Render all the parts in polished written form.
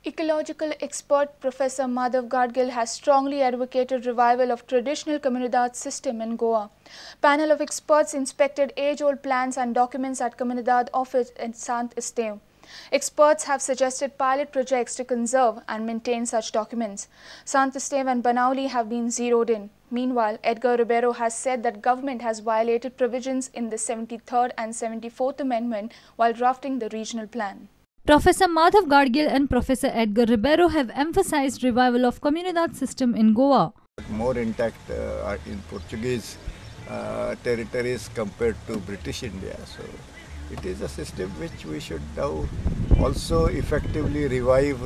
Ecological expert Professor Madhav Gadgil has strongly advocated revival of traditional Comunidad system in Goa. Panel of experts inspected age-old plans and documents at Comunidad office in Sant Esteve. Experts have suggested pilot projects to conserve and maintain such documents. Sant Esteve and Banauli have been zeroed in. Meanwhile, Edgar Ribeiro has said that government has violated provisions in the 73rd and 74th Amendment while drafting the regional plan. Professor Madhav Gadgil and Professor Edgar Ribeiro have emphasized revival of Comunidad system in Goa. More intact in Portuguese territories compared to British India. So it is a system which we should now also effectively revive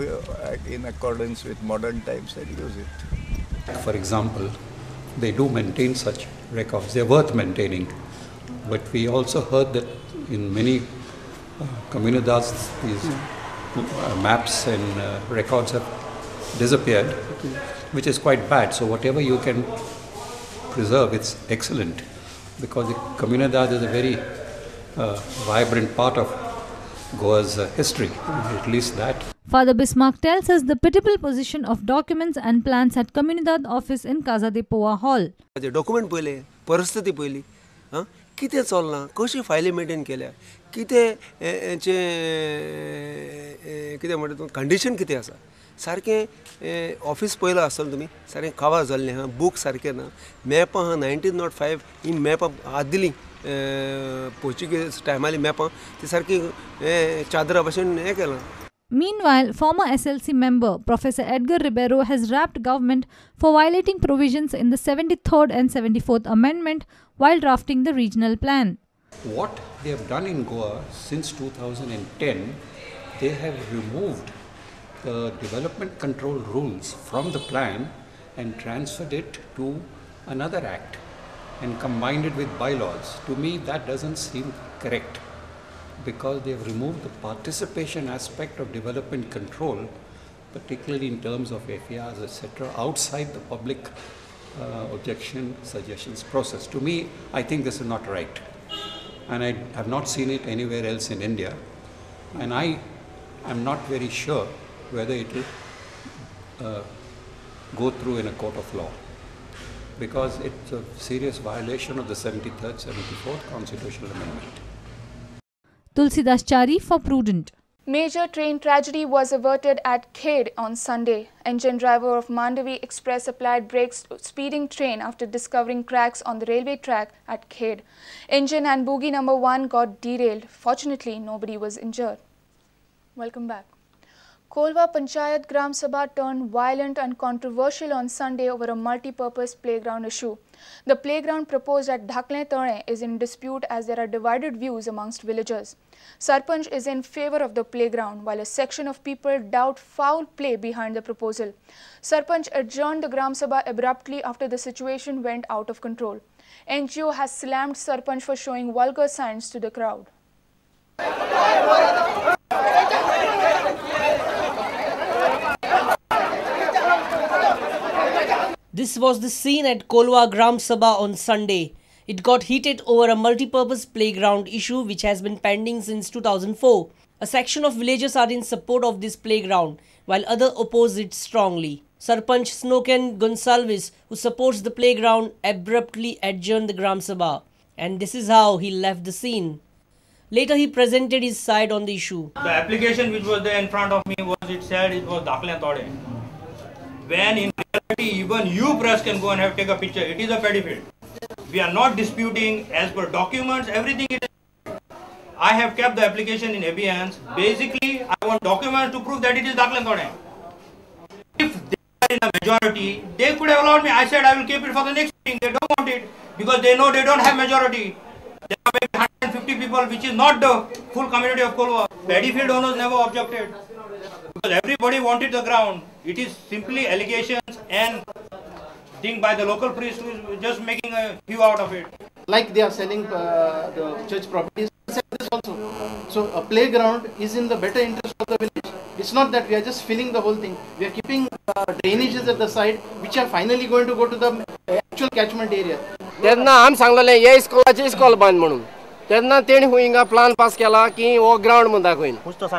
in accordance with modern times and use it. For example, they do maintain such records. They're worth maintaining. But we also heard that in many Comunidades, these maps and records have disappeared, which is quite bad. So whatever you can preserve, it's excellent, because the Comunidad is a very vibrant part of Goa's history, at least that. Father Bismarck tells us the pitiable position of documents and plans at Comunidad office in Casa de Poa Hall. The document पहिले, परिस्थिती पहिली, किती चालना, कशी फायली maintain केल्या, किती म्हणतात कंडिशन किती आसा, सारखे ऑफिस पहिलं असेल तुम्ही, सारखे कावा झाले हा, बुक सारखे ना, मॅप हा 1905 ही मॅप आदिली पोर्चुगीज टायमाली मॅप ती सारखी चादरा भाषेन हे केलं. Meanwhile, former SLC member Professor Edgar Ribeiro has rapped government for violating provisions in the 73rd and 74th Amendment while drafting the regional plan. What they have done in Goa since 2010, they have removed the development control rules from the plan and transferred it to another act and combined it with bylaws. To me, that doesn't seem correct, because they have removed the participation aspect of development control, particularly in terms of FARs, etc., outside the public objection suggestions process. To me, I think this is not right. And I have not seen it anywhere else in India. And I am not very sure whether it will go through in a court of law, because it's a serious violation of the 73rd, 74th Constitutional Amendment. Tulsidas Chari for Prudent. Major train tragedy was averted at Khed on Sunday. Engine driver of Mandavi Express applied brakes to speeding train after discovering cracks on the railway track at Khed. Engine and bogie number 1 got derailed. Fortunately, nobody was injured. Welcome back. Colva Panchayat Gram Sabha turned violent and controversial on Sunday over a multi-purpose playground issue. The playground proposed at Dacley Taley is in dispute as there are divided views amongst villagers. Sarpanch is in favor of the playground, while a section of people doubt foul play behind the proposal. Sarpanch adjourned the Gram Sabha abruptly after the situation went out of control. NGO has slammed Sarpanch for showing vulgar signs to the crowd. This was the scene at Colva Gram Sabha on Sunday. It got heated over a multi-purpose playground issue which has been pending since 2004. A section of villagers are in support of this playground, while others oppose it strongly. Sarpanch Snoken Gonsalves, who supports the playground, abruptly adjourned the Gram Sabha, and this is how he left the scene. Later, he presented his side on the issue. The application which was there in front of me it said it was Dacley Taley. When in reality, even you press can go and take a picture. It is a paddy field. We are not disputing as per documents, everything is. I have kept the application in abeyance. Basically, I want documents to prove that it is Dacley Taley. If they are in a majority, they could have allowed me. I said I will keep it for the next meeting. They don't want it because they know they don't have majority. There are maybe 150 people, which is not the full community of Colva. Paddy field owners never objected because everybody wanted the ground. It is simply allegations and thing by the local priest who is just making a few out of it. Like they are selling the church properties, sell this also. So a playground is in the better interest of the village. It's not that we are just filling the whole thing. We are keeping drainages at the side, which are finally going to go to the actual catchment area. त्यांना आम सांगलेले हे इस्कॉलाचे इस्कॉल बांध म्हणून तेन्ना तेणी हिंगा plan pass केला की हो ग्राउंड म्हणून दाखयन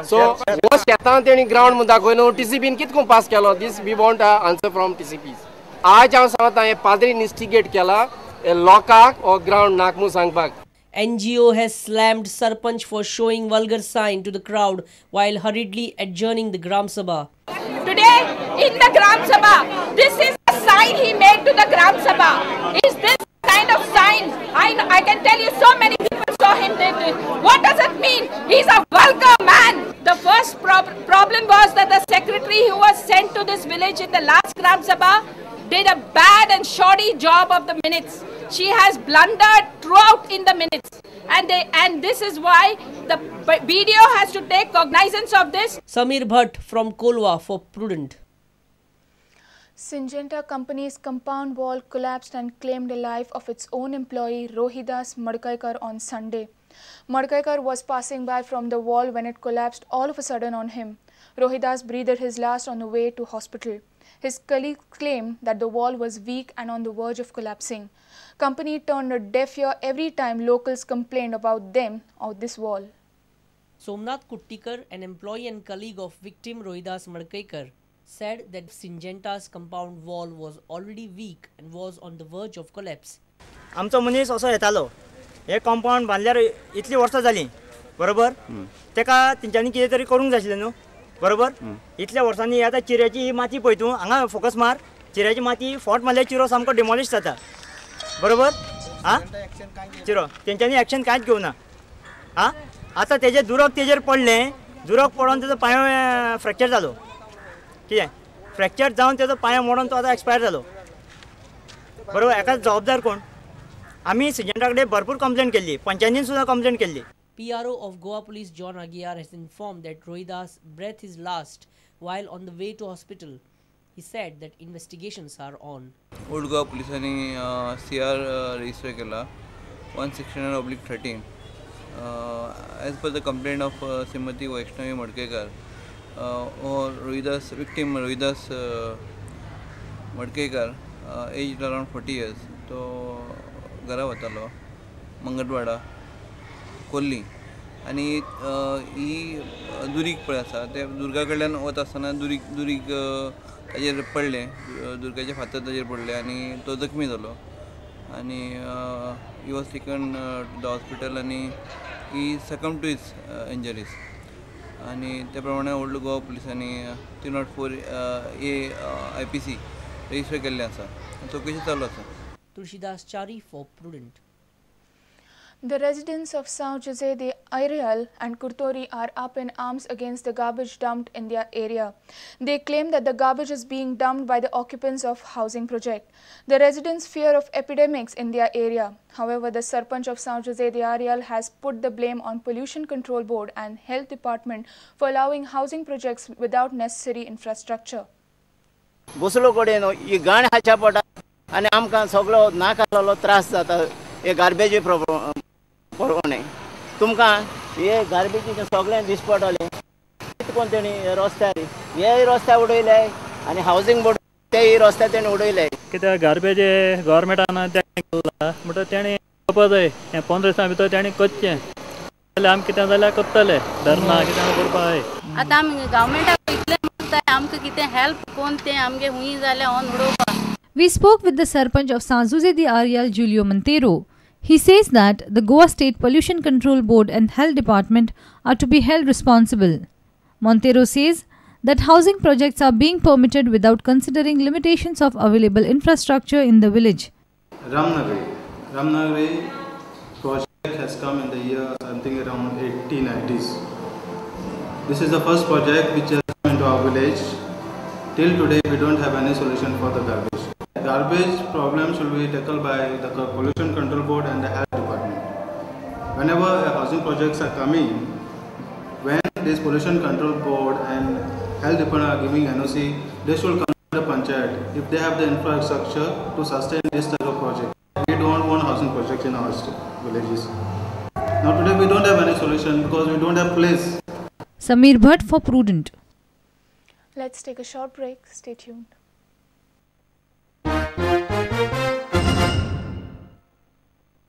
सो हो शेतान तेणी ग्राउंड म्हणून दाखयन टीसीबीन कितको पास केलो this we want answer from TCB आज हांव सांगता हे पाद्रीन इन्स्टिगेट केला लोकांक हो ग्राउंड नाक म्हणून सांगपाक. NGO has slammed Sarpanch for showing vulgar sign to the crowd while hurriedly adjourning the Gram Sabha. Today in the Gram Sabha, this is the sign he made to the Gram Sabha. Is this kind of sign? I can tell you so many people saw him did it. What does it mean? He's a vulgar man. The first problem was that the secretary who was sent to this village in the last Gram Sabha did a bad and shoddy job of the minutes. She has blundered throughout in the minutes, and this is why the video has to take cognizance of this. Samir Bhatt from Colva for Prudent. Syngenta company's compound wall collapsed and claimed the life of its own employee Rohidas Madkaikar on Sunday. Madkaikar was passing by from the wall when it collapsed all of a sudden on him. Rohidas breathed his last on the way to hospital. His colleagues claimed that the wall was weak and on the verge of collapsing. Company turned a deaf ear every time locals complained about them or this wall. Somnath Kuttikar, an employee and colleague of victim Rohidas Madkaikar, said that Syngenta's compound wall was already weak and was on the verge of collapse. आमचो मनीस असो येतालो हे compound बांदल्यार इतली वर्सां जाली बरोबर तेका तेंच्यांनी कितें तरी करूंक जाय आशिल्लें न्हू बरोबर इतल्या वर्सांनी आतां चिऱ्याची ही माती पळय तूं हांगा फोकस मार चिऱ्याची माती फोट मारल्यार चिरो सामको डिमॉलिश जाता बरोबर आं चिरो तेंच्यांनी एक्शन कांयच घेवना आं आतां तेजे दुरोग तेजेर पडलें दुरोग पडोन तेजो पांयो फ्रॅक्चर जालो कितें फ्रॅक्चर जावन तेजो पांयो मोडोन तो आतां एक्सपायर जालो बरोबर हेका जबाबदार कोण आमी सिजंटा कडेन भरपूर कंप्लेंट केल्ली पंचायतीन सुद्दां कंप्लेंट केल्ली. PRO of Goa Police John Aguiar has informed that Rohidas breathed his last while on the way to hospital. He said that investigations are on. Old Goa Police CR register केला 169/13 as per the complaint of Srimati Vaishnavi Madkaikar or Rohidas victim Rohidas Madkaikar aged around 40 years तो घरा वतालो मंगळवाडा कोल्ली आनी ही दुरीग पळय आसा ते दुर्गा कडल्यान वता आसतना दुरीग ताजेर पडलें दुर्गाचे फातर ताजेर पडले आनी तो जखमी जालो आनी he was taken to the hospital आनी ही सकम टू हिज इंजरीज आनी त्या प्रमाणे ओल्ड गोवा पुलिसांनी 304 A IPC रजिस्टर केल्लें आसा चवकशी चालू आसा. Tulsidas Chari for Prudent. The residents of South Jose de Airial and Kurtori are up in arms against the garbage dumped in their area. They claim that the garbage is being dumped by the occupants of housing project. The residents fear of epidemics in their area. However, the Sarpanch of South Jose de Airial has put the blame on Pollution Control Board and Health Department for allowing housing projects without necessary infrastructure. बसलो कडेन ही गाण हाच्या पोटा आनी आमकां सगळो नाकालो त्रास जाता हे garbage प्रमाणे तुमकां हे गार्बेजीचें सगळें दिसपडटलें कोण तेणी रस्त्यार हे रस्त्यार उडयले आनी हावजींग बोर्ड तेय रस्त्यार तेणी उडयले कित्याक गार्बेज गव्हर्मेंटान म्हणटा तेणी करपा जाय हें 15 दिसां भितर तेणी करचें जाल्यार आमी कितें जाल्यार करतले धरना कितें करपा जाय. आतां आमी गव्हर्मेंटाक इतलें म्हणटाय आमकां कितें हेल्प कोण तें आमगे हुंय जाल्यार on उडोवपा. We spoke with the Sarpanch of San Jose de Airial, Julio Montero. He says that the Goa State Pollution Control Board and Health Department are to be held responsible. Montero says that housing projects are being permitted without considering limitations of available infrastructure in the village. Ramnagari project has come in the year something around 1890s. This is the first project which has come into our village. Till today, we don't have any solution for the garbage. Garbage problem should be tackled by the Pollution Control Board and the Health Department. Whenever housing projects are coming, when this Pollution Control Board and Health Department are giving NOC, they should come to the panchayat if they have the infrastructure to sustain this type of project. We don't want housing projects in our villages. Now today we don't have any solution because we don't have place. Samir Bhatt for Prudent. Let's take a short break. Stay tuned.